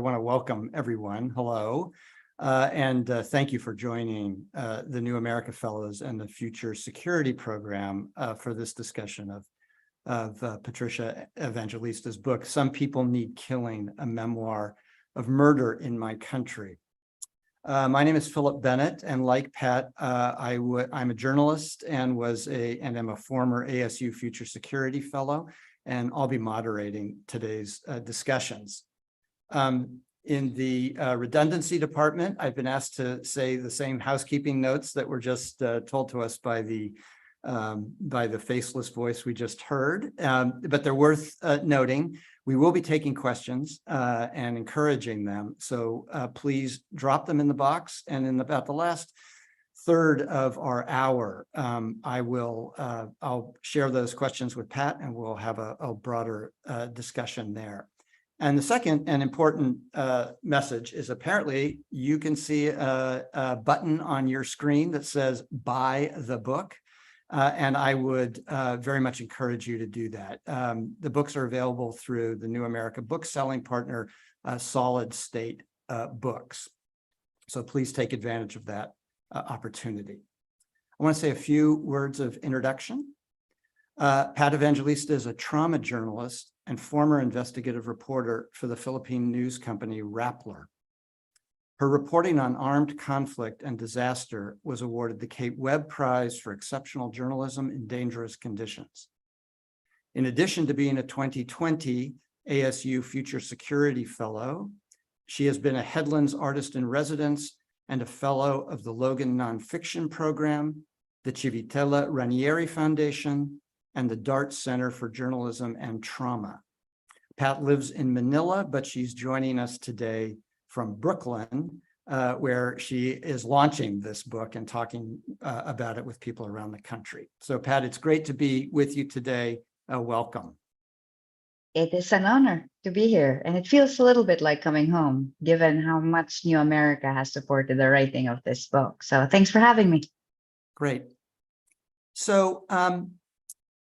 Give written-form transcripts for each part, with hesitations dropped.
I want to welcome everyone. Hello, and thank you for joining the New America Fellows and the Future Security Program for this discussion of Patricia Evangelista's book, Some People Need Killing, a Memoir of Murder in My Country. My name is Philip Bennett, and like Pat, I'm a journalist and am a former ASU Future Security Fellow, and I'll be moderating today's discussions. In the redundancy department, I've been asked to say the same housekeeping notes that were just told to us by the faceless voice we just heard, but they're worth noting. We will be taking questions and encouraging them, so please drop them in the box. And in about the last third of our hour, I'll share those questions with Pat, and we'll have a broader discussion there. And the second and important message is apparently you can see a button on your screen that says buy the book. And I would very much encourage you to do that. The books are available through the New America book selling partner, Solid State Books. So please take advantage of that opportunity. I want to say a few words of introduction. Pat Evangelista is a trauma journalist and former investigative reporter for the Philippine news company Rappler. Her reporting on armed conflict and disaster was awarded the Kate Webb Prize for Exceptional Journalism in Dangerous Conditions. In addition to being a 2020 ASU Future Security Fellow, she has been a Headlands Artist in Residence and a Fellow of the Logan Nonfiction Program, the Civitella Ranieri Foundation, and the Dart Center for Journalism and Trauma. Pat lives in Manila, but she's joining us today from Brooklyn, where she is launching this book and talking about it with people around the country. So Pat, it's great to be with you today. Welcome. It is an honor to be here, and it feels a little bit like coming home, given how much New America has supported the writing of this book. So thanks for having me. Great. So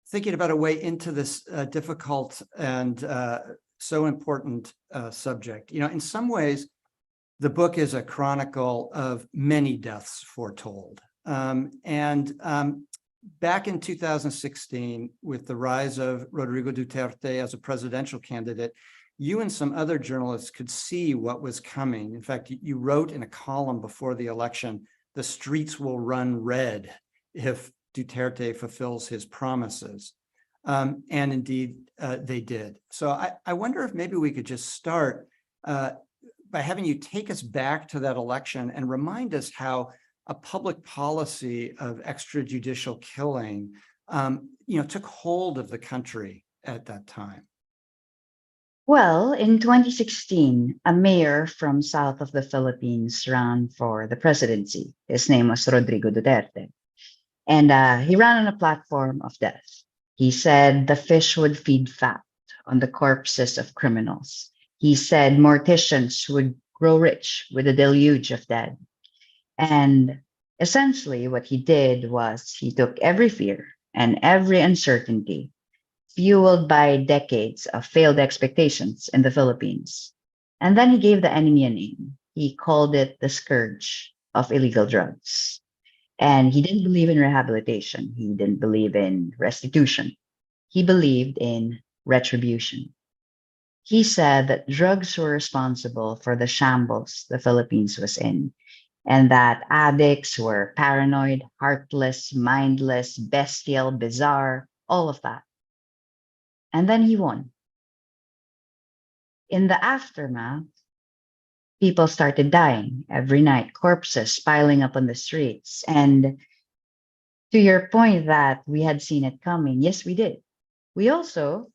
thinking about a way into this difficult and so important subject, in some ways, the book is a chronicle of many deaths foretold. Back in 2016, with the rise of Rodrigo Duterte as a presidential candidate, you and some other journalists could see what was coming. In fact, you wrote in a column before the election, "The streets will run red if Duterte fulfills his promises." And indeed, they did. So I wonder if maybe we could just start by having you take us back to that election and remind us how a public policy of extrajudicial killing, took hold of the country at that time. Well, in 2016, a mayor from south of the Philippines ran for the presidency. His name was Rodrigo Duterte. And he ran on a platform of death. He said the fish would feed fat on the corpses of criminals. He said morticians would grow rich with a deluge of dead. And essentially what he did was he took every fear and every uncertainty fueled by decades of failed expectations in the Philippines. And then he gave the enemy a name. He called it the scourge of illegal drugs. And he didn't believe in rehabilitation. He didn't believe in restitution. He believed in retribution. He said that drugs were responsible for the shambles the Philippines was in, and that addicts were paranoid, heartless, mindless, bestial, bizarre, all of that. And then he won. In the aftermath, people started dying every night, corpses piling up on the streets. And to your point that we had seen it coming, yes, we did. We also,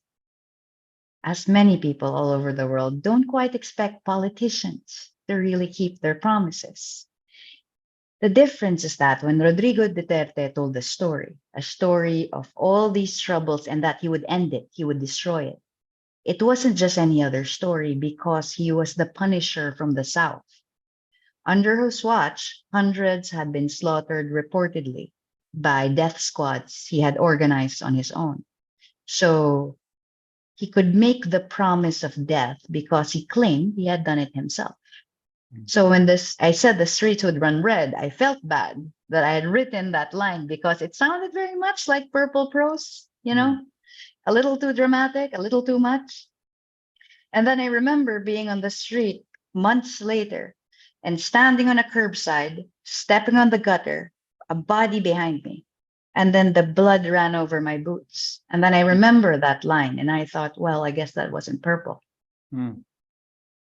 as many people all over the world, don't quite expect politicians to really keep their promises. The difference is that when Rodrigo Duterte told the story, a story of all these troubles and that he would end it, he would destroy it, it wasn't just any other story because he was the Punisher from the South. Under whose watch, hundreds had been slaughtered reportedly by death squads he had organized on his own. So he could make the promise of death because he claimed he had done it himself. So when I said the streets would run red, I felt bad that I had written that line because it sounded very much like purple prose, a little too dramatic, a little too much. And then I remember being on the street months later and standing on a curbside, stepping on the gutter, a body behind me. And then the blood ran over my boots. And then I remember that line and I thought, well, I guess that wasn't purple.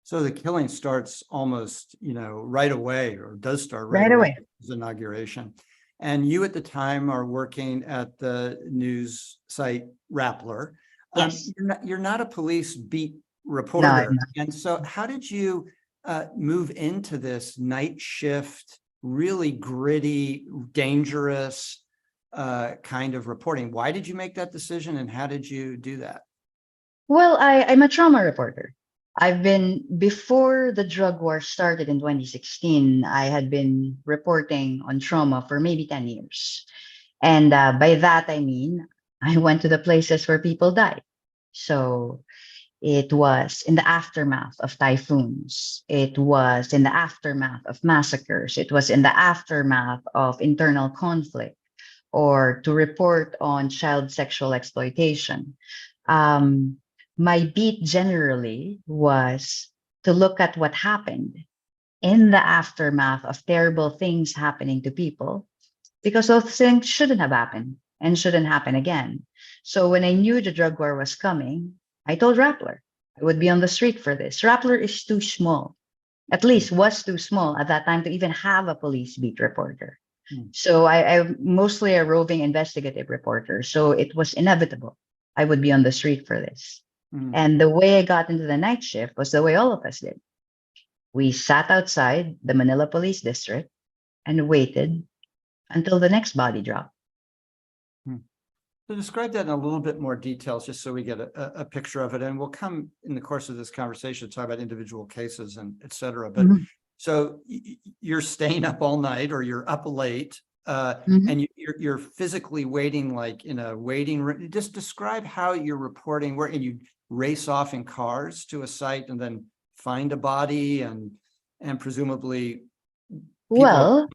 So the killing starts almost, right away, or does start Right away. His inauguration. And you at the time are working at the news site Rappler. Yes. You're not a police beat No, reporter. I'm not. And so how did you move into this night shift, really gritty, dangerous kind of reporting? Why did you make that decision and how did you do that? Well, I'm a trauma reporter. Before the drug war started in 2016, I had been reporting on trauma for maybe 10 years. And by that, I mean, I went to the places where people died. So it was in the aftermath of typhoons. It was in the aftermath of massacres. It was in the aftermath of internal conflict, or to report on child sexual exploitation. My beat generally was to look at what happened in the aftermath of terrible things happening to people, because those things shouldn't have happened and shouldn't happen again. So when I knew the drug war was coming, I told Rappler I would be on the street for this. Rappler is too small, at least was too small at that time to even have a police beat reporter. So I'm mostly a roving investigative reporter. So it was inevitable I would be on the street for this. And the way I got into the night shift was the way all of us did. We sat outside the Manila Police District and waited until the next body dropped. So describe that in a little bit more details, just so we get a picture of it. And we'll come in the course of this conversation to talk about individual cases and et cetera. But so you're staying up all night or you're up late and you're physically waiting, like in a waiting room. Just describe how you're reporting and you race off in cars to a site and then find a body and presumably Well,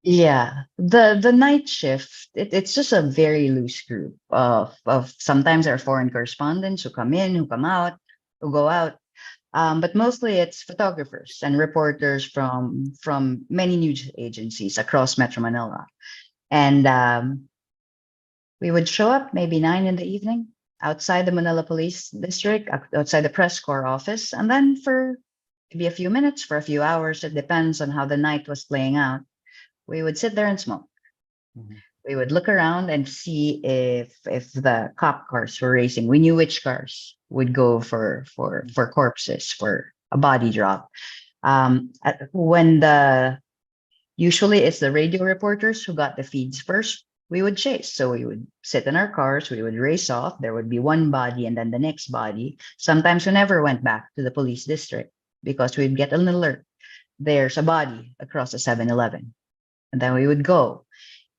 yeah, the night shift, it's just a very loose group of sometimes there are foreign correspondents who come in, who come out, who go out. But mostly it's photographers and reporters from many news agencies across Metro Manila. And we would show up maybe 9 in the evening outside the Manila Police District, outside the press corps office. And then for maybe a few minutes, for a few hours, it depends on how the night was playing out, we would sit there and smoke. We would look around and see if the cop cars were racing. We knew which cars would go for corpses, for a body drop. Usually it's the radio reporters who got the feeds first, we would chase. So we would sit in our cars, we would race off. There would be one body and then the next body. Sometimes we never went back to the police district because we'd get an alert. There's a body across the 7-Eleven. And then we would go.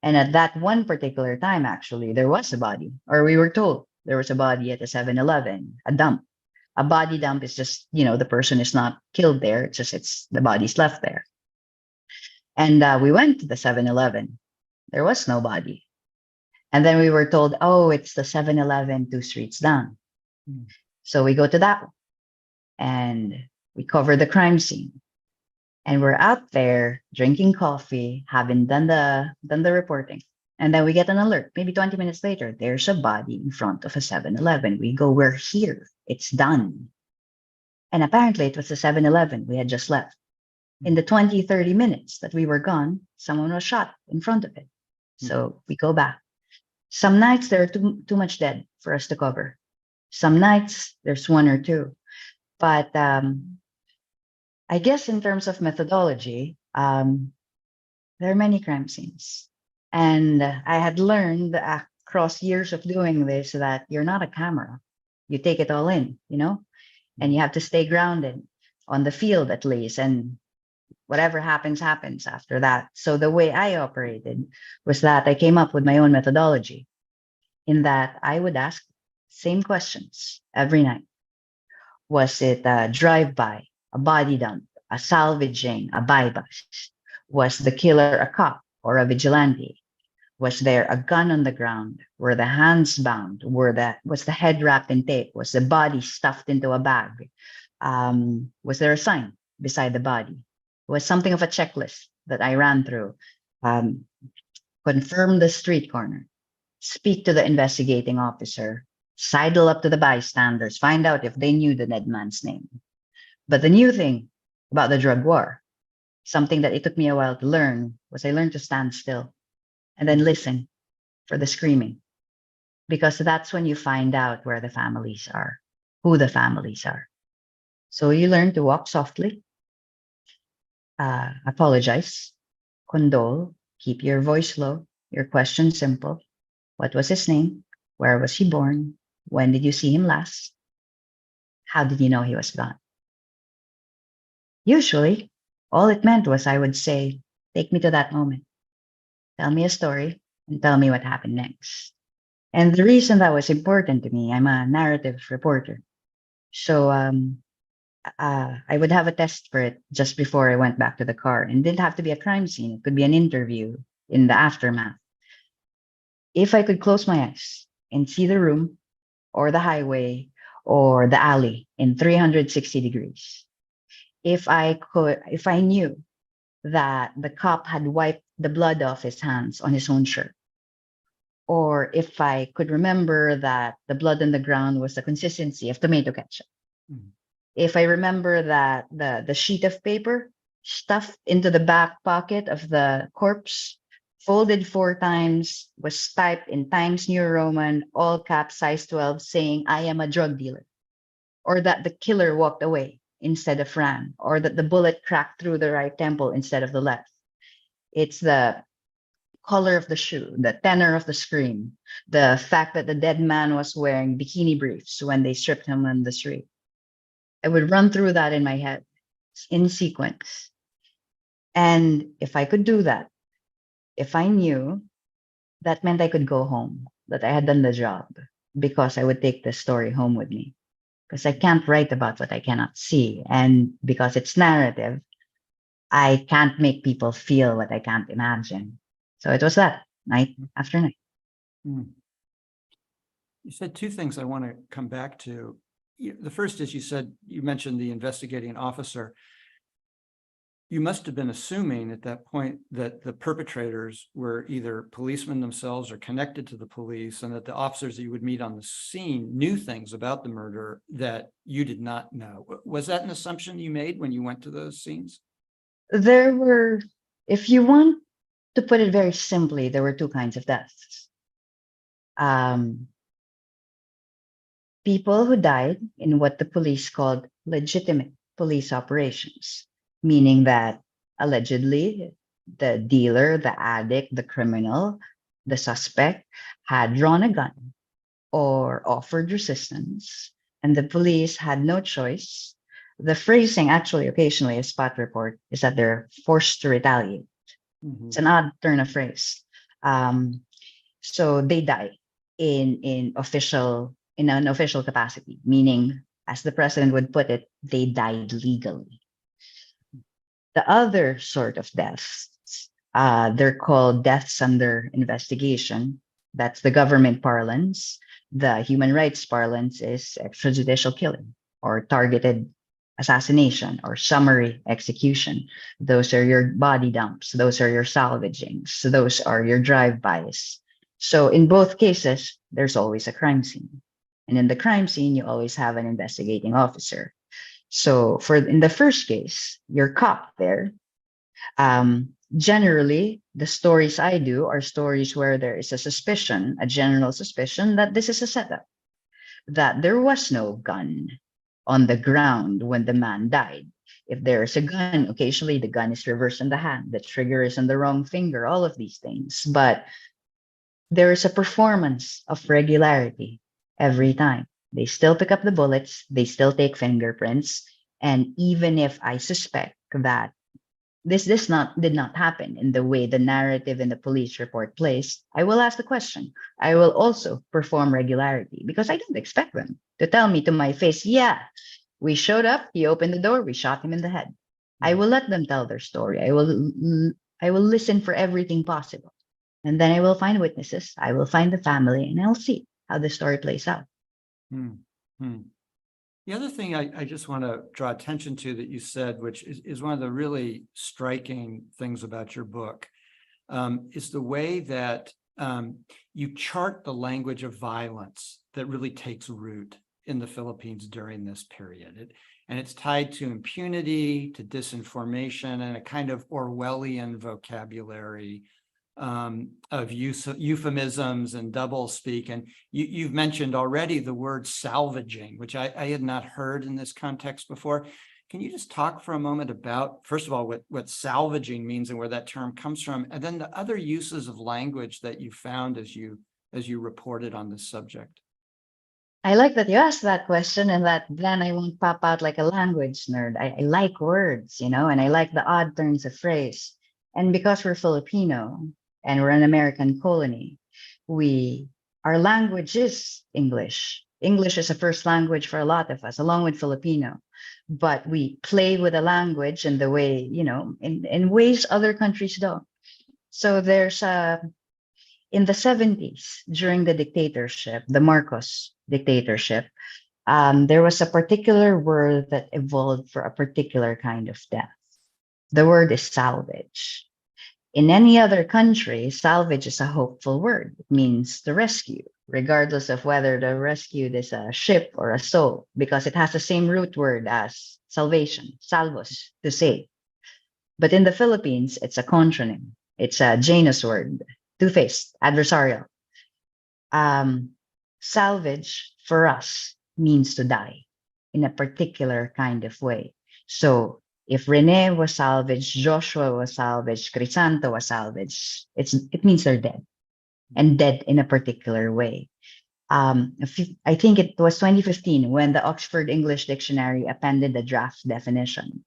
And at that one particular time, actually, there was a body, or we were told there was a body at the 7-Eleven, a dump. A body dump is just, the person is not killed there. It's the body's left there. And we went to the 7-Eleven. There was no body. And then we were told, oh, it's the 7-Eleven 2 streets down. So we go to that one and we cover the crime scene. And we're out there drinking coffee, having done the reporting. And then we get an alert. Maybe 20 minutes later, there's a body in front of a 7-Eleven. We go, we're here. It's done. And apparently it was the 7-Eleven we had just left. In the 20, 30 minutes that we were gone, someone was shot in front of it. So we go back. Some nights there are too much dead for us to cover. Some nights there's 1 or 2. But I guess in terms of methodology, there are many crime scenes. And I had learned across years of doing this that you're not a camera. You take it all in, and you have to stay grounded on the field at least. And whatever happens, happens after that. So the way I operated was that I came up with my own methodology in that I would ask Same questions every night. Was it a drive-by, a body dump, a salvaging, a buy-bust? Was the killer a cop or a vigilante? Was there a gun on the ground? Were the hands bound? Was the head wrapped in tape? Was the body stuffed into a bag? Was there a sign beside the body? It was something of a checklist that I ran through. Confirm the street corner, speak to the investigating officer, sidle up to the bystanders, find out if they knew the dead man's name. But the new thing about the drug war, something that it took me a while to learn, was I learned to stand still and then listen for the screaming, because that's when you find out where the families are, who the families are. So you learn to walk softly, apologize, condole, keep your voice low, your question simple. What was his name? Where was he born? When did you see him last? How did you know he was gone? Usually, all it meant was I would say, take me to that moment. Tell me a story and tell me what happened next. And the reason that was important to me, I'm a narrative reporter. So I would have a test for it just before I went back to the car. And it didn't have to be a crime scene. It could be an interview in the aftermath. If I could close my eyes and see the room or the highway or the alley in 360 degrees, if I knew that the cop had wiped the blood off his hands on his own shirt, or if I could remember that the blood on the ground was the consistency of tomato ketchup, if I remember that the sheet of paper stuffed into the back pocket of the corpse, folded 4 times, was typed in Times New Roman, all caps, size 12, saying, I am a drug dealer, or that the killer walked away instead of ran, or that the bullet cracked through the right temple instead of the left. It's the color of the shoe, the tenor of the scream, the fact that the dead man was wearing bikini briefs when they stripped him on the street. I would run through that in my head in sequence. And if I could do that, if I knew, that meant I could go home, that I had done the job, because I would take the story home with me. Because I can't write about what I cannot see. And because it's narrative, I can't make people feel what I can't imagine. So it was that night after night. You said 2 things I want to come back to. The first is you mentioned the investigating officer. You must have been assuming at that point that the perpetrators were either policemen themselves or connected to the police, and that the officers that you would meet on the scene knew things about the murder that you did not know. Was that an assumption you made when you went to those scenes? There were, if you want to put it very simply, there were 2 kinds of deaths. People who died in what the police called legitimate police operations, meaning that allegedly the dealer, the addict, the criminal, the suspect had drawn a gun or offered resistance, and the police had no choice. The phrasing actually occasionally a spot report is that they're forced to retaliate. It's an odd turn of phrase. So they die in an official capacity, meaning, as the president would put it, they died legally. The other sort of deaths, they're called deaths under investigation. That's the government parlance. The human rights parlance is extrajudicial killing or targeted assassination or summary execution. Those are your body dumps. Those are your salvagings. Those are your drive-bys. So in both cases, there's always a crime scene. And in the crime scene, you always have an investigating officer. So in the first case, your cop there, generally, the stories I do are stories where there is a suspicion, a general suspicion that this is a setup, that there was no gun on the ground when the man died. If there is a gun, occasionally the gun is reversed in the hand, the trigger is on the wrong finger, all of these things. But there is a performance of regularity every time. They still pick up the bullets, they still take fingerprints. And even if I suspect that this did not happen in the way the narrative in the police report plays, I will ask the question. I will also perform regularity because I don't expect them to tell me to my face, yeah, we showed up, he opened the door, we shot him in the head. I will let them tell their story. I will listen for everything possible. And then I will find witnesses, I will find the family, and I'll see how the story plays out. Hmm. Hmm. The other thing I just want to draw attention to that you said, which is one of the really striking things about your book, is the way that you chart the language of violence that really takes root in the Philippines during this period. And it's tied to impunity, to disinformation, and a kind of Orwellian vocabulary of euphemisms and doublespeak. And you've mentioned already the word salvaging, which I had not heard in this context before. Can you just talk for a moment about, first of all, what salvaging means and where that term comes from, and then the other uses of language that you found as you reported on this subject? I like that you asked that question and that then I won't pop out like a language nerd. I like words, and I like the odd turns of phrase. And because we're Filipino and we're an American colony, our language is English. English is a first language for a lot of us, along with Filipino. But we play with the language in the way, in ways other countries don't. So there's in the 70s, during the dictatorship, the Marcos dictatorship, there was a particular word that evolved for a particular kind of death. The word is salvage. In any other country, salvage is a hopeful word. It means to rescue, regardless of whether the rescued is a ship or a soul, because it has the same root word as salvation, salvos, to save. But in the Philippines, it's a contronym. It's a Janus word, two-faced, adversarial. Salvage for us means to die in a particular kind of way. So if Rene was salvaged, Joshua was salvaged, Crisanto was salvaged, it means they're dead, and dead in a particular way. I think it was 2015 when the Oxford English Dictionary appended the draft definition.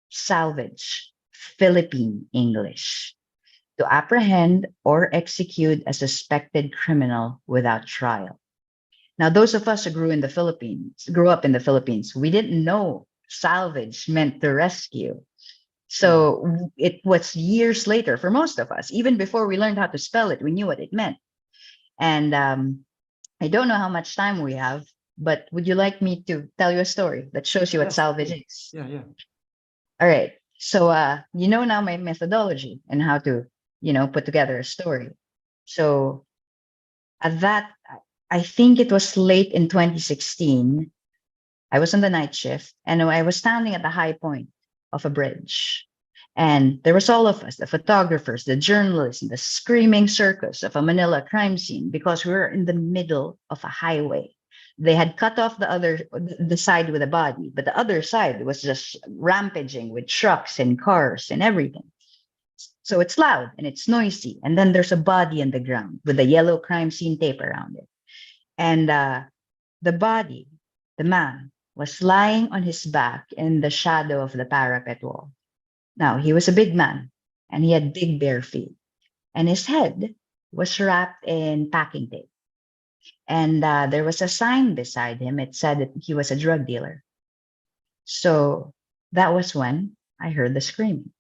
Salvage, Philippine English. To apprehend or execute a suspected criminal without trial. Now, those of us who grew up in the Philippines, we didn't know salvage meant to rescue. So it was years later for most of us, even before we learned how to spell it, we knew what it meant. And I don't know how much time we have, but would you like me to tell you a story that shows you what salvage is? Yeah. All right. So you know now my methodology and how to put together a story. So at that, I think it was late in 2016. I was on the night shift and I was standing at the high point of a bridge. And there was all of us, the photographers, the journalists, the screaming circus of a Manila crime scene because we were in the middle of a highway. They had cut off the side with a body, but the other side was just rampaging with trucks and cars and everything. So it's loud and it's noisy. And then there's a body in the ground with a yellow crime scene tape around it. And the body, the man, was lying on his back in the shadow of the parapet wall. Now, he was a big man and he had big bare feet. And his head was wrapped in packing tape. And there was a sign beside him. It said that he was a drug dealer. So that was when I heard the screaming.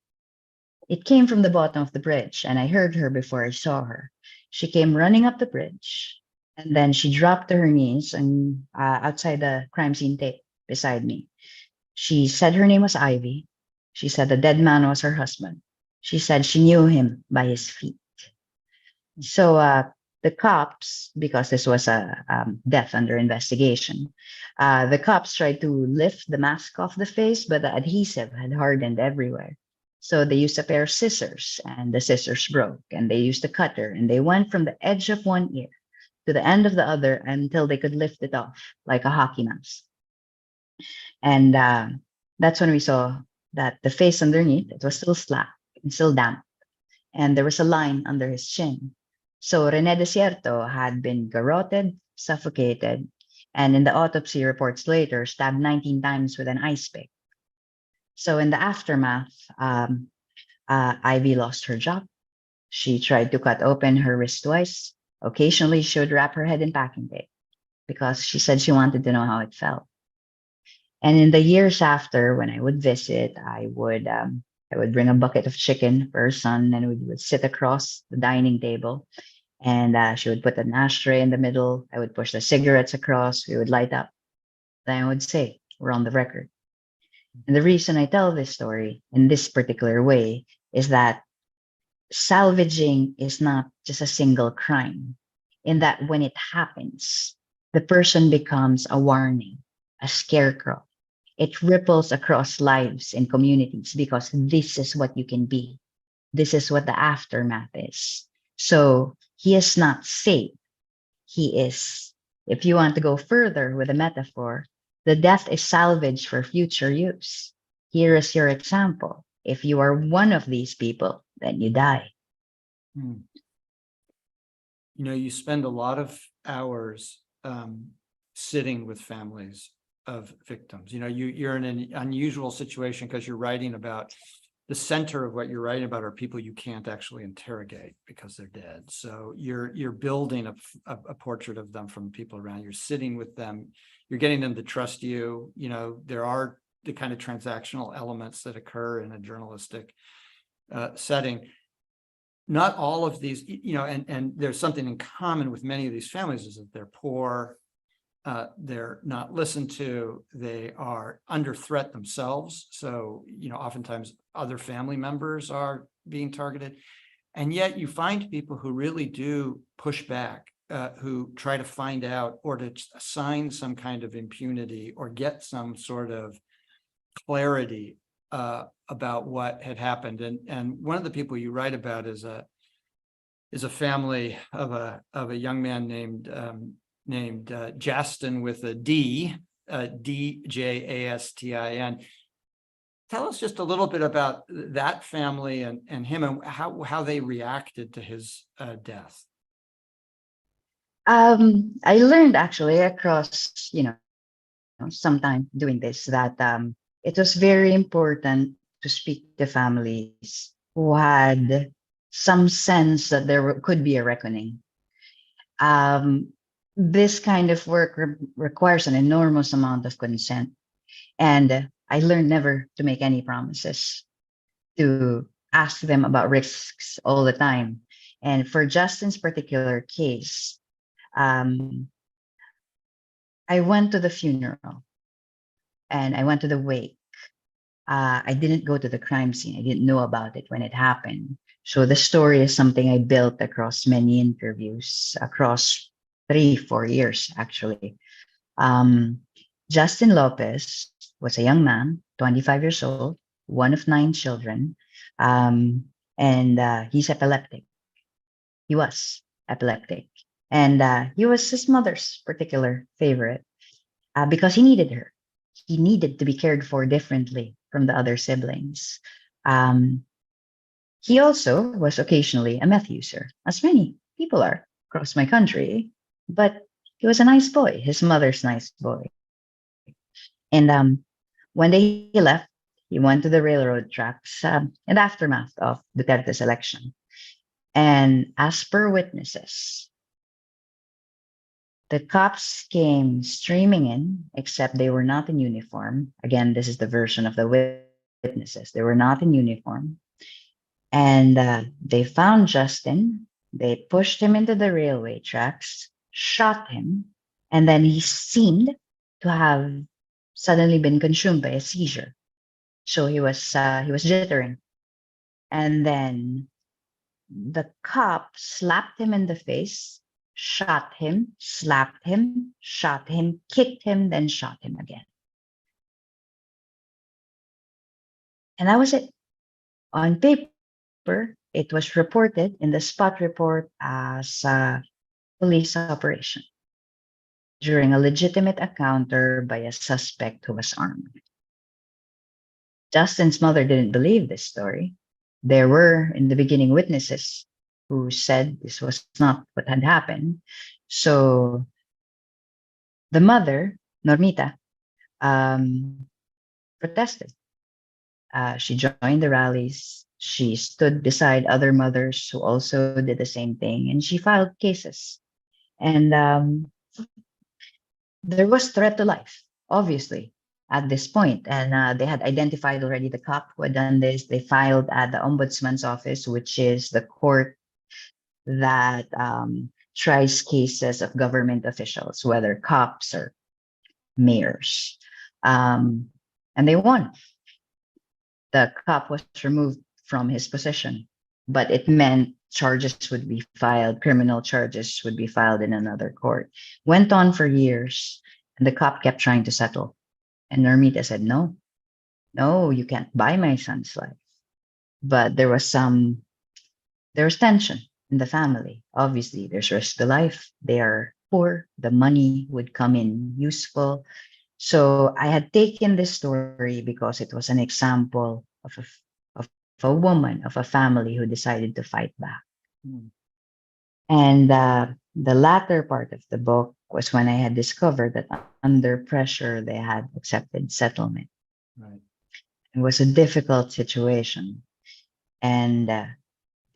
It came from the bottom of the bridge, and I heard her before I saw her. She came running up the bridge, and then she dropped to her knees and outside the crime scene tape beside me. She said her name was Ivy. She said the dead man was her husband. She said she knew him by his feet. So the cops, because this was a death under investigation, the cops tried to lift the mask off the face, but the adhesive had hardened everywhere. So they used a pair of scissors and the scissors broke, and they used a cutter and they went from the edge of one ear to the end of the other until they could lift it off like a hockey mask. And that's when we saw that the face underneath, it was still slack and still damp. And there was a line under his chin. So Rene Desierto had been garroted, suffocated, and in the autopsy reports later, stabbed 19 times with an ice pick. So in the aftermath, Ivy lost her job. She tried to cut open her wrist twice. Occasionally, she would wrap her head in packing tape because she said she wanted to know how it felt. And in the years after, when I would visit, I would bring a bucket of chicken for her son, and we would sit across the dining table. And she would put an ashtray in the middle. I would push the cigarettes across. We would light up. Then I would say, "We're on the record." And the reason I tell this story in this particular way is that salvaging is not just a single crime, in that when it happens, the person becomes a warning, a scarecrow. It ripples across lives and communities because this is what you can be. This is what the aftermath is. So he is not safe. He is, if you want to go further with a metaphor, the death is salvaged for future use. Here is your example. If you are one of these people, then you die. Hmm. You know, you spend a lot of hours sitting with families of victims. You know, you're in an unusual situation because you're writing about the center of what you're writing about are people you can't actually interrogate because they're dead. So you're building a portrait of them from people around. You're sitting with them. You're getting them to trust you. You know, there are the kind of transactional elements that occur in a journalistic setting. Not all of these, you know, and there's something in common with many of these families is that they're poor, they're not listened to, they are under threat themselves. So, you know, oftentimes other family members are being targeted. And yet you find people who really do push back, who try to find out or to assign some kind of impunity or get some sort of clarity about what had happened. And one of the people you write about is a family of a young man named Justin with a D, Djastin. Tell us just a little bit about that family and him and how they reacted to his death. I learned actually across, some time doing this that it was very important to speak to families who had some sense that could be a reckoning. This kind of work requires an enormous amount of consent. And I learned never to make any promises, to ask them about risks all the time. And for Justin's particular case, I went to the funeral and I went to the wake. I didn't go to the crime scene. I didn't know about it when it happened. So the story is something I built across many interviews, across 3-4 years, actually. Justin Lopez was a young man, 25 years old, one of 9 children, and he's epileptic. He was epileptic. And he was his mother's particular favorite because he needed her. He needed to be cared for differently from the other siblings. He also was occasionally a meth user, as many people are across my country, but he was a nice boy, his mother's nice boy. And one day he left, he went to the railroad tracks in the aftermath of Duterte's election. And as per witnesses, the cops came streaming in, except they were not in uniform. Again, this is the version of the witnesses. They were not in uniform. And they found Justin. They pushed him into the railway tracks, shot him, and then he seemed to have suddenly been consumed by a seizure. So he was jittering. And then the cop slapped him in the face, shot him, slapped him, shot him, kicked him, then shot him again. And that was it. On paper, it was reported in the spot report as a police operation during a legitimate encounter by a suspect who was armed. Justin's mother didn't believe this story. There were, in the beginning, witnesses who said this was not what had happened. So the mother, Normita, protested. She joined the rallies. She stood beside other mothers who also did the same thing, and she filed cases. And there was threat to life, obviously, at this point. And they had identified already the cop who had done this. They filed at the ombudsman's office, which is the court that tries cases of government officials, whether cops or mayors. And they won. The cop was removed from his position, but it meant charges would be filed, criminal charges would be filed in another court. Went on for years, and the cop kept trying to settle. And Normita said, no, no, you can't buy my son's life. But there was tension in the family. Obviously, there's risk to life. They are poor. The money would come in useful. So I had taken this story because it was an example of a woman, of a family who decided to fight back. Mm. And the latter part of the book was when I had discovered that under pressure, they had accepted settlement. Right. It was a difficult situation. And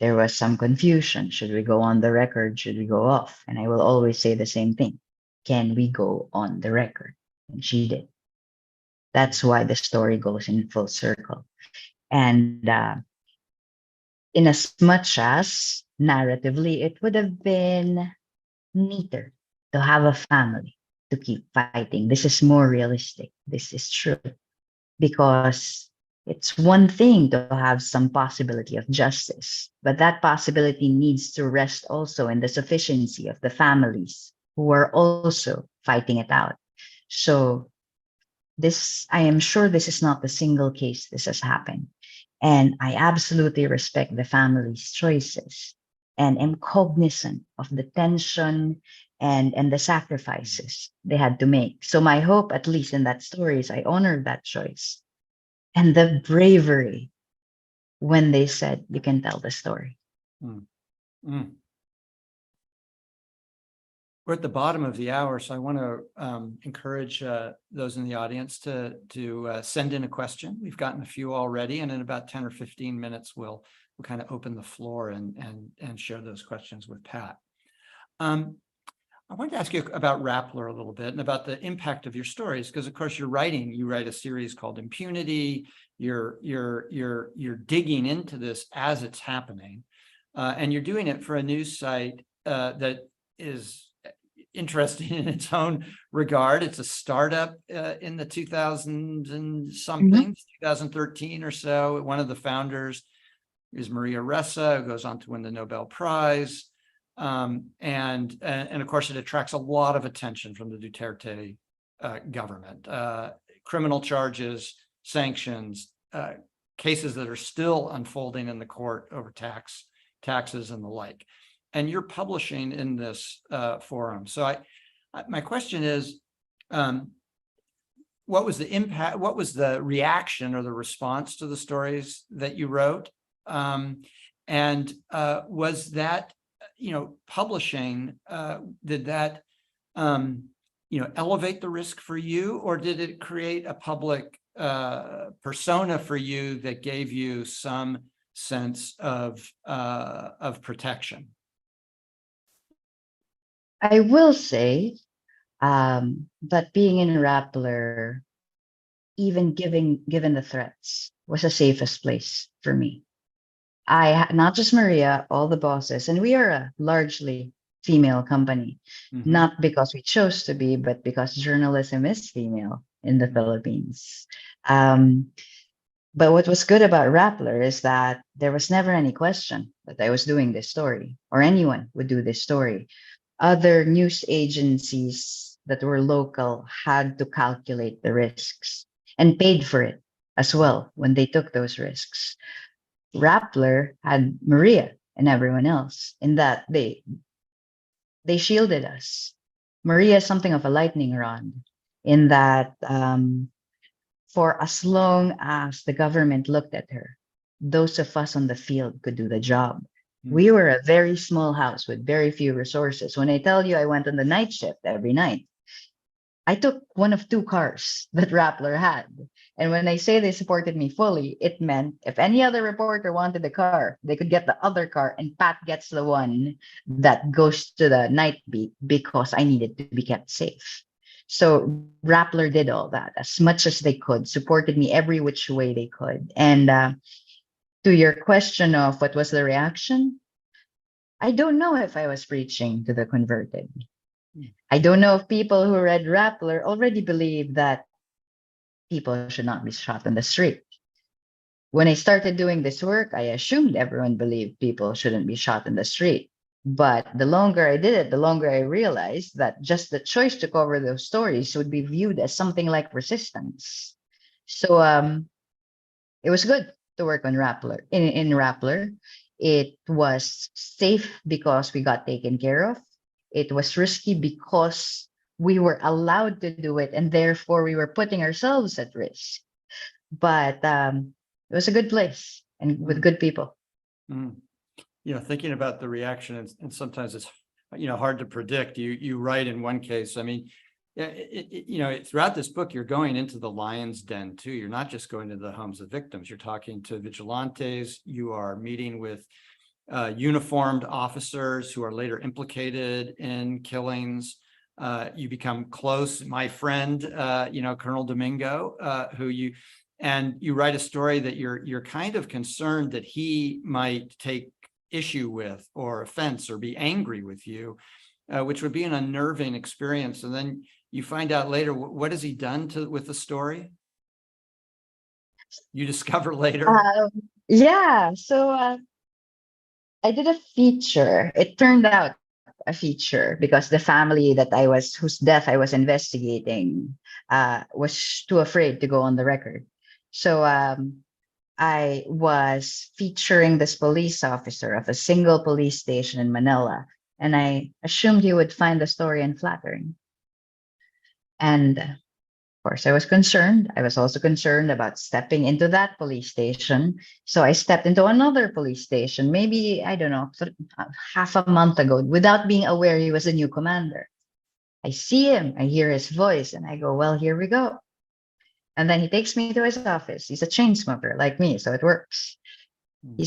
there was some confusion. Should we go on the record? Should we go off? And I will always say the same thing. Can we go on the record? And she did. That's why the story goes in full circle. And in as much as narratively, it would have been neater to have a family to keep fighting. This is more realistic. This is true. Because it's one thing to have some possibility of justice, but that possibility needs to rest also in the sufficiency of the families who are also fighting it out. So I am sure this is not the single case this has happened. And I absolutely respect the family's choices and am cognizant of the tension and the sacrifices they had to make. So my hope, at least in that story, is I honored that choice and the bravery when they said, you can tell the story. Mm. Mm. We're at the bottom of the hour, so I want to encourage those in the audience to send in a question. We've gotten a few already, and in about 10 or 15 minutes, we'll kind of open the floor and share those questions with Pat. I wanted to ask you about Rappler a little bit and about the impact of your stories, because of course you write a series called Impunity. You're digging into this as it's happening, and you're doing it for a news site that is interesting in its own regard. It's a startup in the 2000s and something, 2013 or so. One of the founders is Maria Ressa, who goes on to win the Nobel Prize. And of course, it attracts a lot of attention from the Duterte government. Criminal charges, sanctions, cases that are still unfolding in the court over taxes and the like. And you're publishing in this forum. So my question is, what was the impact? What was the reaction or the response to the stories that you wrote? And was that, publishing, did that, elevate the risk for you, or did it create a public persona for you that gave you some sense of protection? I will say that being in Rappler, even given the threats, was the safest place for me. Not just Maria, all the bosses, and we are a largely female company, not because we chose to be, but because journalism is female in the Philippines. But what was good about Rappler is that there was never any question that I was doing this story or anyone would do this story. Other news agencies that were local had to calculate the risks and paid for it as well when they took those risks. Rappler had Maria and everyone else in that they shielded us. Maria is something of a lightning rod in that for as long as the government looked at her, those of us on the field could do the job. We were a very small house with very few resources. When I tell you I went on the night shift every night, I took one of two cars that Rappler had. And when I say they supported me fully, it meant if any other reporter wanted the car, they could get the other car, and Pat gets the one that goes to the night beat because I needed to be kept safe. So Rappler did all that as much as they could, supported me every which way they could. And to your question of what was the reaction, I don't know if I was preaching to the converted. I don't know if people who read Rappler already believe that people should not be shot in the street. When I started doing this work, I assumed everyone believed people shouldn't be shot in the street. But the longer I did it, the longer I realized that just the choice to cover those stories would be viewed as something like resistance. So it was good to work on Rappler. In Rappler, it was safe because we got taken care of. It was risky because we were allowed to do it, and therefore we were putting ourselves at risk. But it was a good place and with good people. Mm. Thinking about the reaction, and sometimes it's hard to predict. You write in one case, I mean, throughout this book, you're going into the lion's den too. You're not just going to the homes of victims. You're talking to vigilantes. You are meeting with uniformed officers who are later implicated in killings. You become close. My friend, Colonel Domingo, who you write a story that you're kind of concerned that he might take issue with or offense or be angry with you, which would be an unnerving experience. And then you find out later, what has he done with the story? You discover later. Yeah. So I did a feature. It turned out a feature because the family whose death I was investigating, was too afraid to go on the record. So I was featuring this police officer of a single police station in Manila, and I assumed he would find the story unflattering. And of course, I was concerned. I was also concerned about stepping into that police station. So I stepped into another police station, maybe, I don't know, half a month ago, without being aware he was a new commander. I see him, I hear his voice, and I go, well, here we go. And then he takes me to his office. He's a chain smoker like me, so it works. He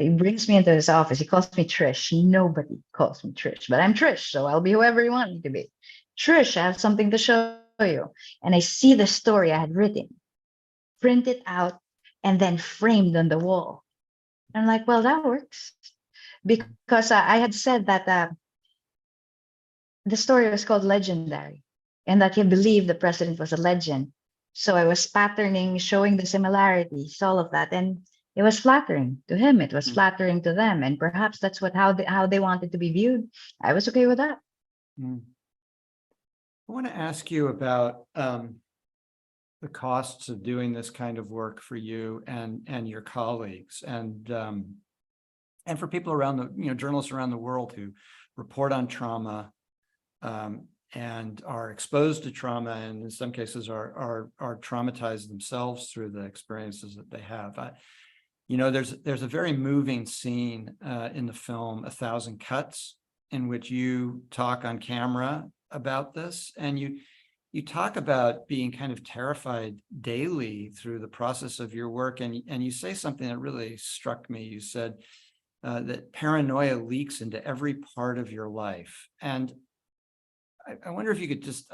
brings me into his office. He calls me Trish. Nobody calls me Trish, but I'm Trish, so I'll be whoever you want me to be. Trish, I have something to show you. And I see the story I had written, printed out, and then framed on the wall. I'm like, well, that works. Because I had said that the story was called Legendary, and that he believed the president was a legend. So I was patterning, showing the similarities, all of that. And it was flattering to him. It was flattering to them. And perhaps that's how they wanted to be viewed. I was okay with that. I want to ask you about the costs of doing this kind of work for you and your colleagues, and for people around journalists around the world who report on trauma and are exposed to trauma, and in some cases are traumatized themselves through the experiences that they have. There's a very moving scene in the film 1,000 Cuts, in which you talk on camera about this, and you talk about being kind of terrified daily through the process of your work, and you say something that really struck me. You said that paranoia leaks into every part of your life, and I wonder if you could just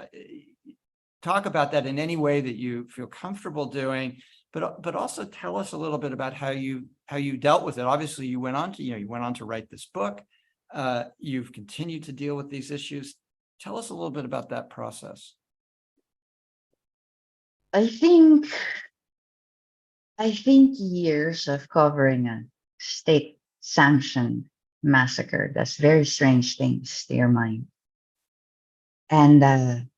talk about that in any way that you feel comfortable doing, but also tell us a little bit about how you dealt with it. Obviously, you went on to write this book. You've continued to deal with these issues. Tell us a little bit about that process. I think years of covering a state-sanctioned massacre does very strange things to your mind. And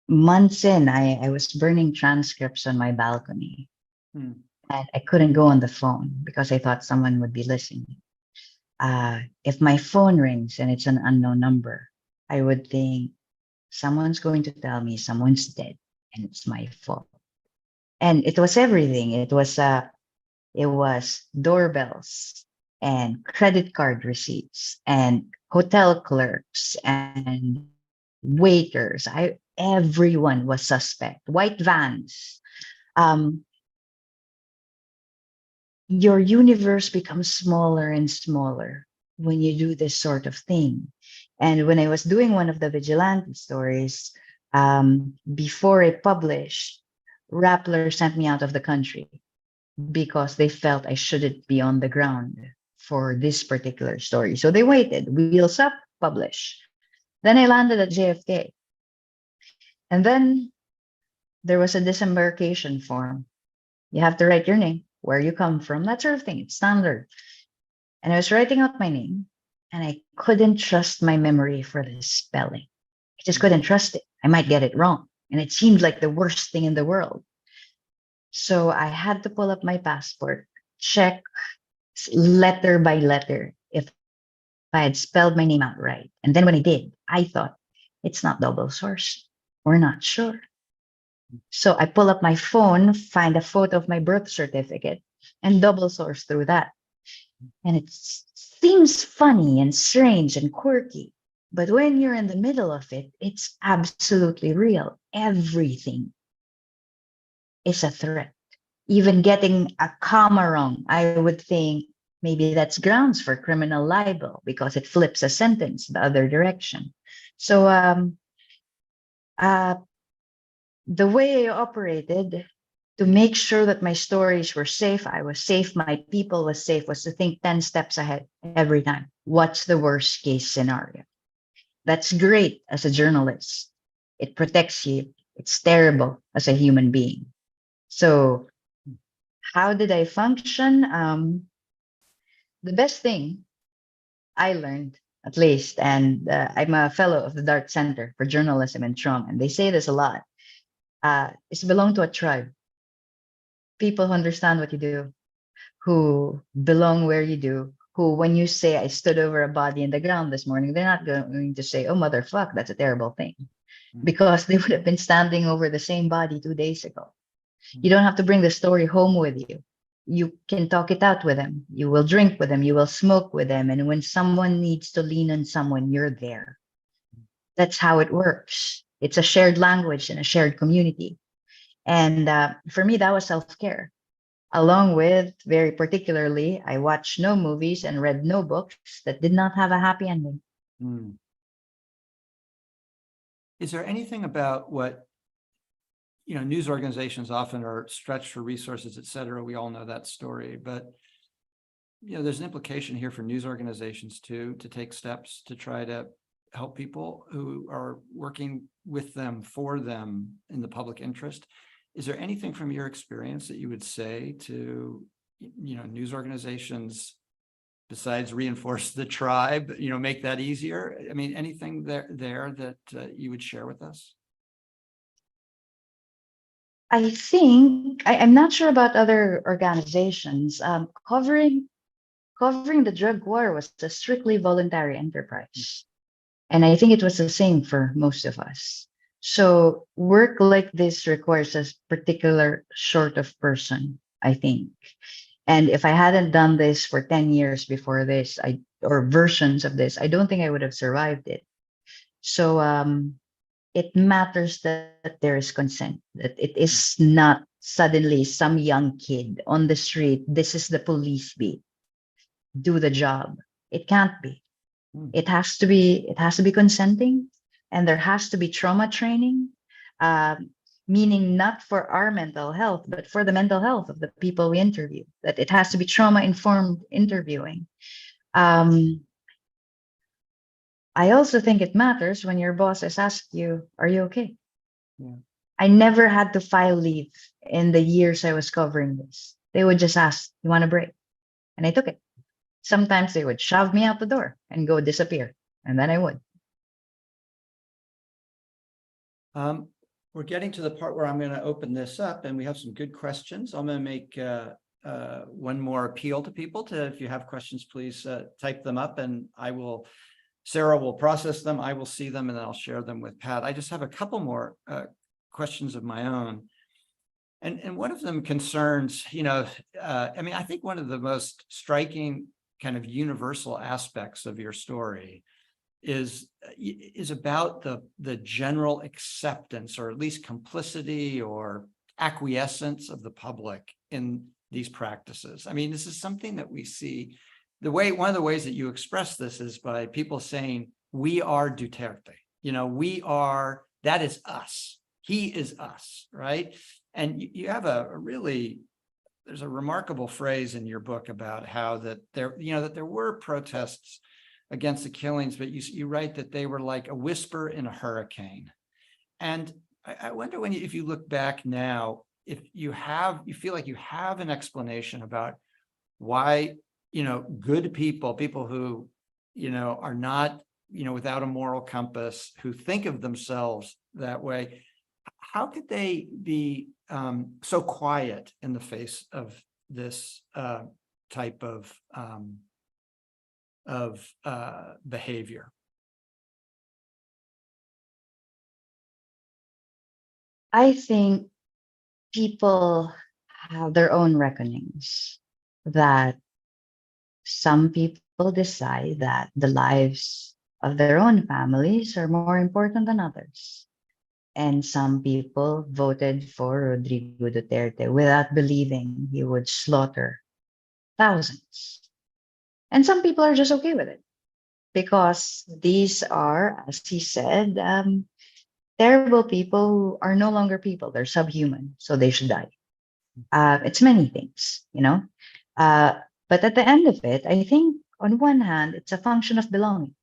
months in, I was burning transcripts on my balcony. And I couldn't go on the phone because I thought someone would be listening. If my phone rings and it's an unknown number, I would think someone's going to tell me someone's dead and it's my fault. And it was everything. It was doorbells and credit card receipts and hotel clerks and waiters. Everyone was suspect. White vans um, your universe becomes smaller and smaller when you do this sort of thing. And when I was doing one of the vigilante stories, before I published, Rappler sent me out of the country because they felt I shouldn't be on the ground for this particular story. So they waited, wheels up, publish. Then I landed at JFK. And then there was a disembarkation form. You have to write your name, where you come from, that sort of thing. It's standard. And I was writing out my name, and I couldn't trust my memory for the spelling. I just couldn't trust it. I might get it wrong. And it seemed like the worst thing in the world. So I had to pull up my passport, check letter by letter if I had spelled my name out right. And then when I did, I thought, it's not double sourced. We're not sure. So I pull up my phone, find a photo of my birth certificate, and double source through that. And it seems funny and strange and quirky. But when you're in the middle of it, it's absolutely real. Everything is a threat. Even getting a comma wrong, I would think maybe that's grounds for criminal libel because it flips a sentence the other direction. So the way I operated to make sure that my stories were safe, I was safe, my people was safe, was to think 10 steps ahead every time. What's the worst case scenario? That's great as a journalist. It protects you. It's terrible as a human being. So how did I function? The best thing I learned, at least, and I'm a fellow of the Dart Center for Journalism and Trauma, and they say this a lot, is belong to a tribe. People who understand what you do, who belong where you do, who, when you say, I stood over a body in the ground this morning, they're not going to say, oh, motherfuck, that's a terrible thing. Because they would have been standing over the same body 2 days ago. You don't have to bring the story home with you. You can talk it out with them. You will drink with them. You will smoke with them. And when someone needs to lean on someone, you're there. That's how it works. It's a shared language and a shared community. And for me, that was self-care. Along with, very particularly, I watched no movies and read no books that did not have a happy ending. Is there anything about what, news organizations often are stretched for resources, et cetera. We all know that story, but there's an implication here for news organizations too, to take steps to try to help people who are working with them, for them, in the public interest. Is there anything from your experience that you would say to, news organizations besides reinforce the tribe, make that easier? I mean, anything there that you would share with us? I think I'm not sure about other organizations. Covering the drug war was a strictly voluntary enterprise, and I think it was the same for most of us. So work like this requires a particular sort of person, I think. And if I hadn't done this for 10 years before this, or versions of this, I don't think I would have survived it. So it matters that there is consent, that it is not suddenly some young kid on the street, this is the police beat, do the job. It can't be. It has to be consenting, and there has to be trauma training, meaning not for our mental health, but for the mental health of the people we interview, that it has to be trauma-informed interviewing. I also think it matters when your bosses ask you, are you okay? Yeah. I never had to file leave in the years I was covering this. They would just ask, you want a break? And I took it. Sometimes they would shove me out the door and go disappear. And then I would. We're getting to the part where I'm going to open this up, and we have some good questions. I'm going to make one more appeal to people if you have questions, please type them up, and Sarah will process them. I will see them, and then I'll share them with Pat. I just have a couple more questions of my own. And one of them concerns, I think one of the most striking kind of universal aspects of your story is about the general acceptance, or at least complicity or acquiescence of the public in these practices. I mean, this is something that we see. One of the ways that you express this is by people saying, we are Duterte, that is us. He is us, right? And you have there's a remarkable phrase in your book about how that there were protests against the killings, but you write that they were like a whisper in a hurricane. And I wonder if you look back now, if you feel like you have an explanation about why, good people who, are not, without a moral compass, who think of themselves that way, how could they be so quiet in the face of this type of behavior? I think people have their own reckonings, that some people decide that the lives of their own families are more important than others. And some people voted for Rodrigo Duterte without believing he would slaughter thousands. And some people are just okay with it because these are, as he said, terrible people who are no longer people. They're subhuman, so they should die. It's many things, but at the end of it, I think on one hand, it's a function of belonging.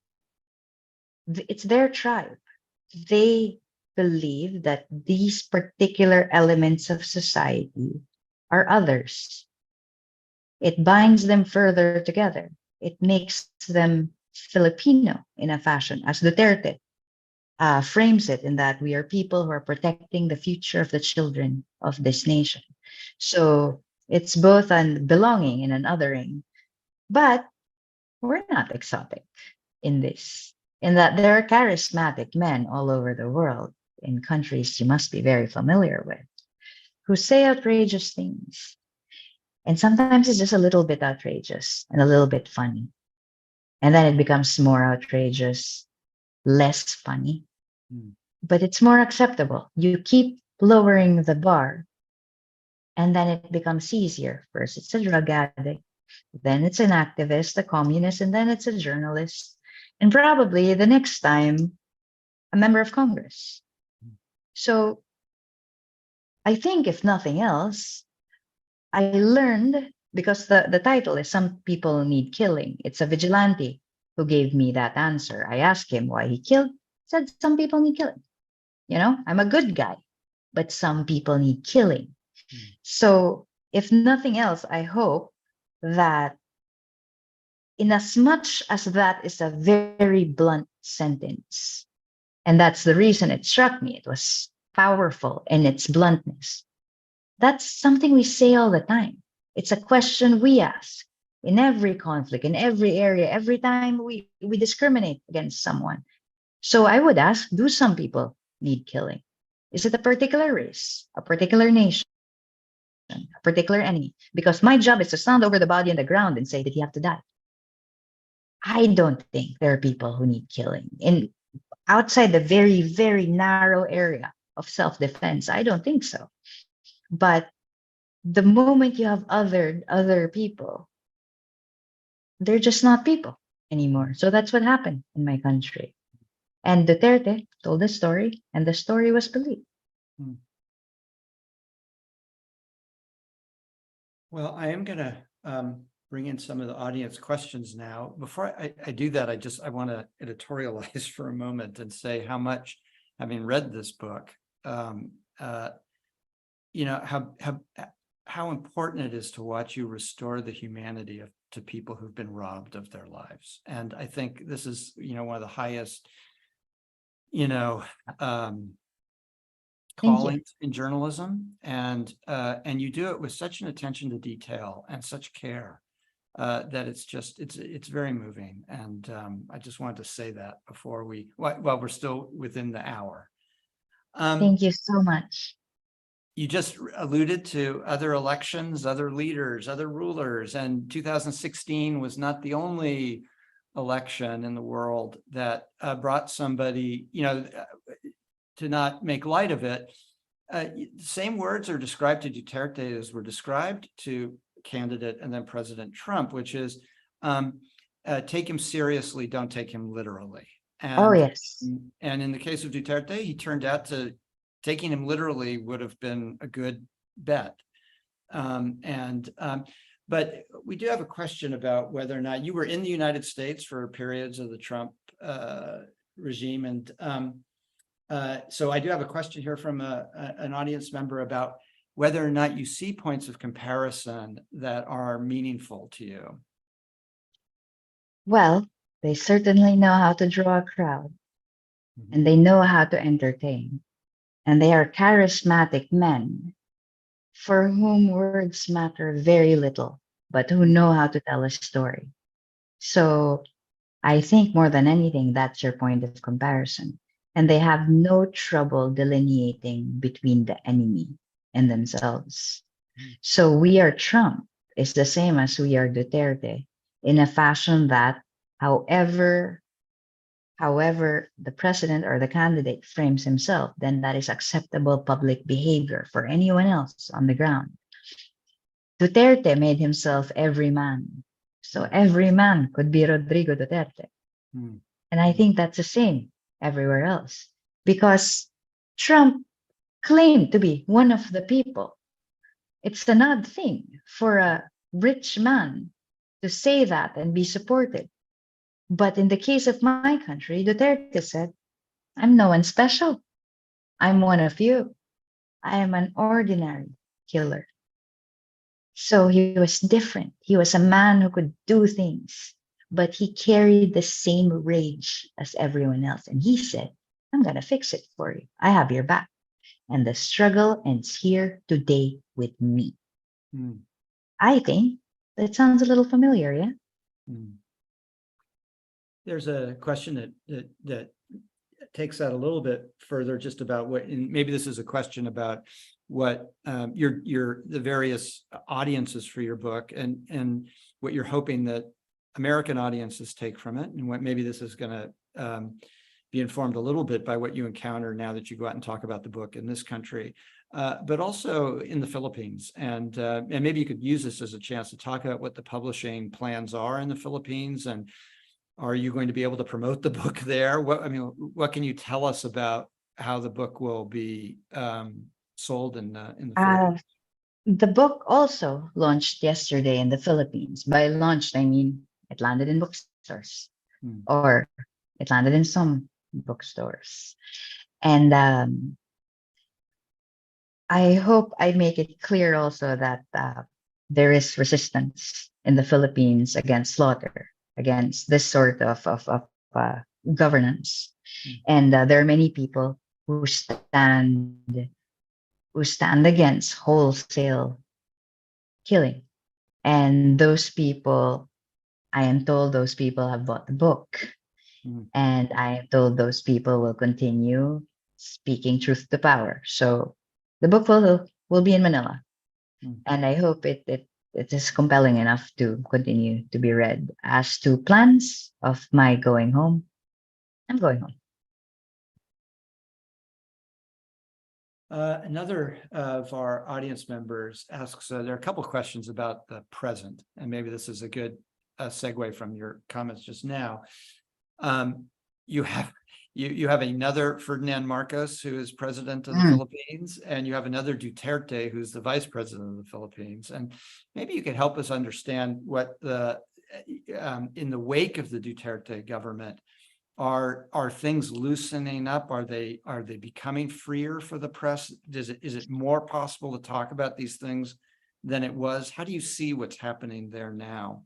It's their tribe. They believe that these particular elements of society are others. It binds them further together. It makes them Filipino in a fashion, as Duterte frames it, in that we are people who are protecting the future of the children of this nation. So it's both an belonging and an othering. But we're not exotic in this, in that there are charismatic men all over the world, in countries you must be very familiar with, who say outrageous things. And sometimes it's just a little bit outrageous and a little bit funny. And then it becomes more outrageous, less funny, but it's more acceptable. You keep lowering the bar, and then it becomes easier. First, it's a drug addict, then it's an activist, a communist, and then it's a journalist. And probably the next time, a member of Congress. So I think, if nothing else, I learned, because the title is Some People Need Killing. It's a vigilante who gave me that answer. I asked him why he killed. He said, some people need killing. I'm a good guy, but some people need killing. So if nothing else, I hope that, in as much as that is a very blunt sentence, and that's the reason it struck me, it was powerful in its bluntness. That's something we say all the time. It's a question we ask in every conflict, in every area, every time we discriminate against someone. So I would ask, do some people need killing? Is it a particular race, a particular nation, a particular enemy? Because my job is to stand over the body on the ground and say, did he have to die? I don't think there are people who need killing. Outside the very, very narrow area of self-defense, I don't think so. But the moment you have othered other people, they're just not people anymore. So that's what happened in my country. And Duterte told the story, and the story was believed. Well, I am going to bring in some of the audience questions now. Before I do that, I want to editorialize for a moment and say how much, having read this book, how important it is to watch you restore the humanity to people who've been robbed of their lives. And I think this is, one of the highest, callings in journalism, and you do it with such an attention to detail and such care that it's very moving. And I just wanted to say that before we're still within the hour. Thank you so much. You just alluded to other elections, other leaders, other rulers, and 2016 was not the only election in the world that brought somebody, to not make light of it, same words are described to Duterte as were described to candidate and then President Trump, which is take him seriously, don't take him literally. Oh, And yes. and in the case of Duterte, he turned out to taking him literally would have been a good bet. But we do have a question about whether or not you were in the United States for periods of the Trump regime. And so I do have a question here from an audience member about whether or not you see points of comparison that are meaningful to you. Well, they certainly know how to draw a crowd, and they know how to entertain. And they are charismatic men for whom words matter very little, but who know how to tell a story. So I think more than anything, that's your point of comparison. And they have no trouble delineating between the enemy and themselves. So we are Trump is the same as we are Duterte in a fashion that however the president or the candidate frames himself, then that is acceptable public behavior for anyone else on the ground. Duterte made himself every man. So every man could be Rodrigo Duterte. And I think that's the same everywhere else, because Trump claimed to be one of the people. It's an odd thing for a rich man to say that and be supported. But in the case of my country, Duterte said, I'm no one special. I'm one of you. I am an ordinary killer. So he was different. He was a man who could do things, but he carried the same rage as everyone else. And he said, I'm going to fix it for you. I have your back. And the struggle ends here today with me. I think that sounds a little familiar, yeah? There's a question that takes that a little bit further, just about what, and maybe this is a question about what the various audiences for your book and what you're hoping that American audiences take from it, and what maybe this is going to be informed a little bit by what you encounter now that you go out and talk about the book in this country, but also in the Philippines. And maybe you could use this as a chance to talk about what the publishing plans are in the Philippines, and are you going to be able to promote the book there? What can you tell us about how the book will be sold in the Philippines? The book also launched yesterday in the Philippines. By launched, I mean it landed in bookstores, or it landed in some bookstores. And I hope I make it clear also that there is resistance in the Philippines against slaughter, against this sort of governance. And there are many people who stand against wholesale killing. And those people, I am told those people have bought the book. And I am told those people will continue speaking truth to power. So the book will be in Manila. And I hope it is compelling enough to continue to be read. As to plans of my going home, I'm going home. Another of our audience members asks, there are a couple of questions about the present, and maybe this is a good segue from your comments just now. You have another Ferdinand Marcos, who is president of the Philippines, and you have another Duterte, who's the vice president of the Philippines. And maybe you could help us understand what in the wake of the Duterte government, are things loosening up? Are they becoming freer for the press? Is it more possible to talk about these things than it was? How do you see what's happening there now?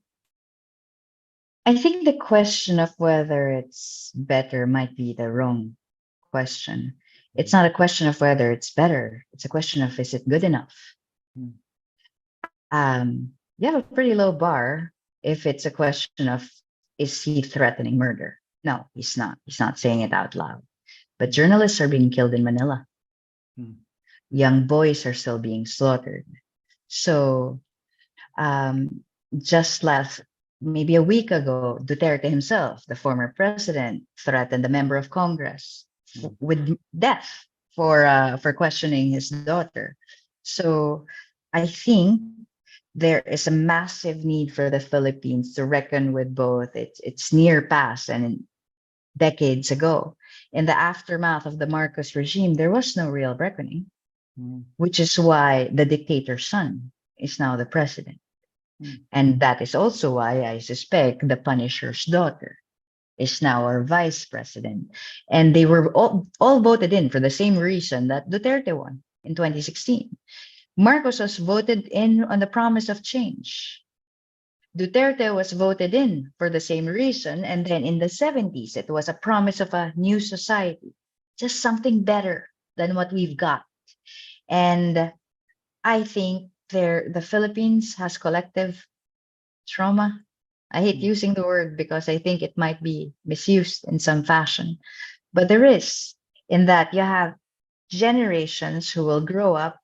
I think the question of whether it's better might be the wrong question. It's not a question of whether it's better. It's a question of, is it good enough? You have a pretty low bar if it's a question of, is he threatening murder? No, he's not. He's not saying it out loud. But journalists are being killed in Manila. Young boys are still being slaughtered. So just maybe a week ago, Duterte himself, the former president, threatened a member of Congress with death for questioning his daughter. So I think there is a massive need for the Philippines to reckon with both its near past and decades ago. In the aftermath of the Marcos regime, there was no real reckoning, Mm, which is why the dictator's son is now the president. mm, And that is also why I suspect the Punisher's daughter is now our vice president. And they were all voted in for the same reason that Duterte won in 2016. Marcos was voted in on the promise of change. Duterte was voted in for the same reason. And then in the 70s, it was a promise of a new society, just something better than what we've got. And I think the Philippines has collective trauma. I hate mm, using the word because I think it might be misused in some fashion, but there is, in that you have generations who will grow up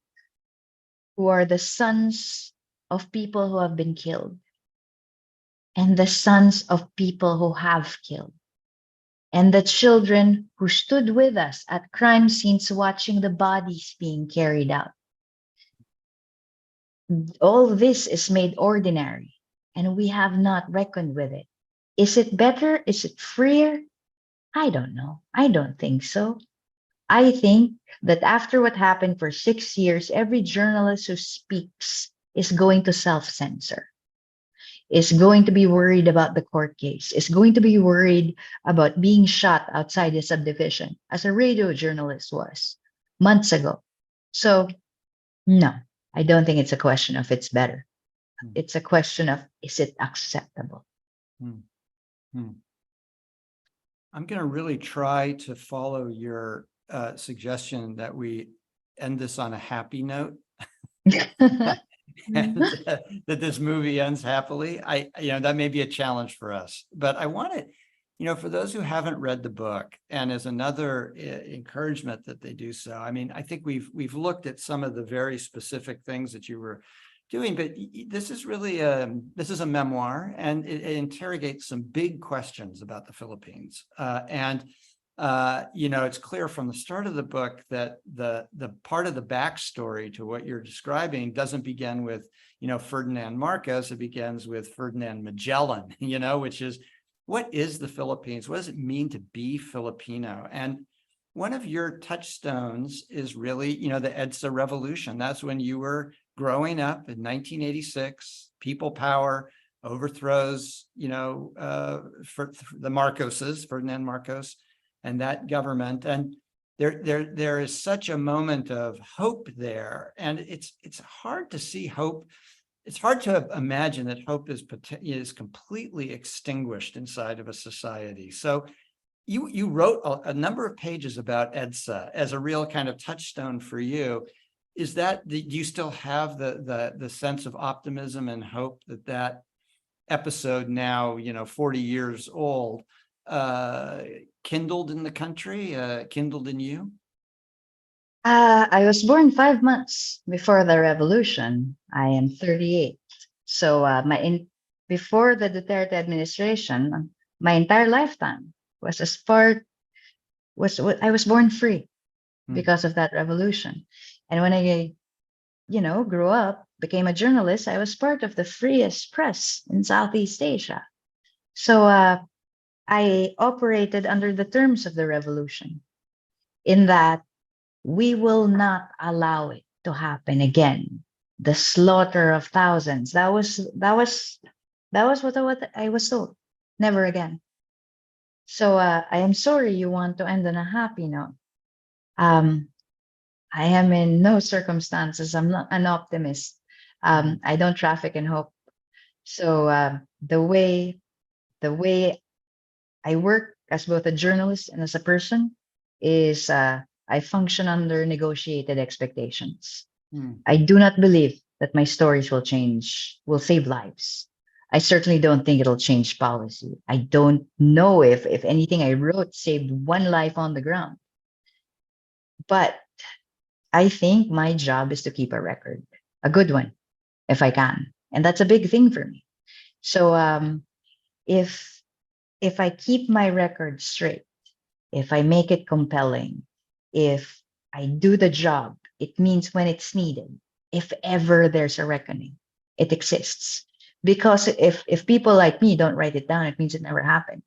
who are the sons of people who have been killed and the sons of people who have killed and the children who stood with us at crime scenes watching the bodies being carried out. All this is made ordinary and we have not reckoned with it. Is it better? Is it freer? I don't know. I don't think so. I think that after what happened for 6 years, every journalist who speaks is going to self-censor, is going to be worried about the court case, is going to be worried about being shot outside the subdivision, as a radio journalist was months ago. So, no, I don't think it's a question of it's better. mm, It's a question of is it acceptable? mm, mm. I'm going to really try to follow your suggestion that we end this on a happy note. And that this movie ends happily. That may be a challenge for us, but I want it, for those who haven't read the book, and as another encouragement that they do so. I mean, I think we've looked at some of the very specific things that you were doing, but this is really this is a memoir, and it interrogates some big questions about the Philippines. It's clear from the start of the book that the part of the backstory to what you're describing doesn't begin with, Ferdinand Marcos. It begins with Ferdinand Magellan, which is, what is the Philippines? What does it mean to be Filipino? And one of your touchstones is really, the EDSA revolution. That's when you were growing up in 1986, people power overthrows, for the Marcoses, Ferdinand Marcos, and that government. And there is such a moment of hope there. And it's hard to see hope. It's hard to imagine that hope is completely extinguished inside of a society. So you wrote a number of pages about EDSA as a real kind of touchstone for you. Do you still have the sense of optimism and hope that episode, now 40 years old, kindled in the country, kindled in you? I was born 5 months before the revolution. I am 38. So before the Duterte administration, my entire lifetime was I was born free because of that revolution. And when I, grew up, became a journalist, I was part of the freest press in Southeast Asia. So I operated under the terms of the revolution, in that we will not allow it to happen again. The slaughter of thousands. That was what I was told. Never again. So I am sorry you want to end on a happy note. I am in no circumstances. I'm not an optimist. I don't traffic in hope. So the way I work as both a journalist and as a person is I function under negotiated expectations. Mm. I do not believe that my stories will save lives. I certainly don't think it'll change policy. I don't know if anything I wrote saved one life on the ground. But I think my job is to keep a record, a good one, if I can. And that's a big thing for me. So if I keep my record straight, if I make it compelling, if I do the job. It means when it's needed, if ever there's a reckoning, it exists. Because if people like me don't write it down, it means it never happened.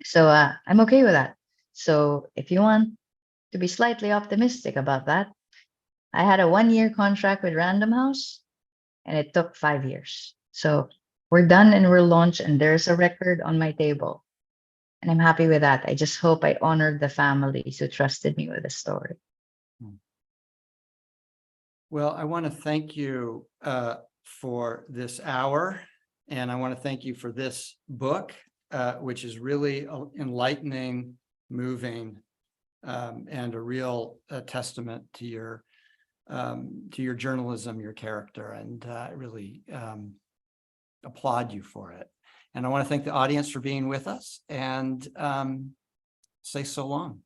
So I'm okay with that. So if you want to be slightly optimistic about that, I had a 1-year contract with Random House, and it took 5 years. So we're done and we're launched, and there's a record on my table. And I'm happy with that. I just hope I honored the families who trusted me with the story. Well, I want to thank you for this hour, and I want to thank you for this book, which is really enlightening, moving, and a real testament to your journalism, your character, and I really applaud you for it. And I want to thank the audience for being with us, and say so long.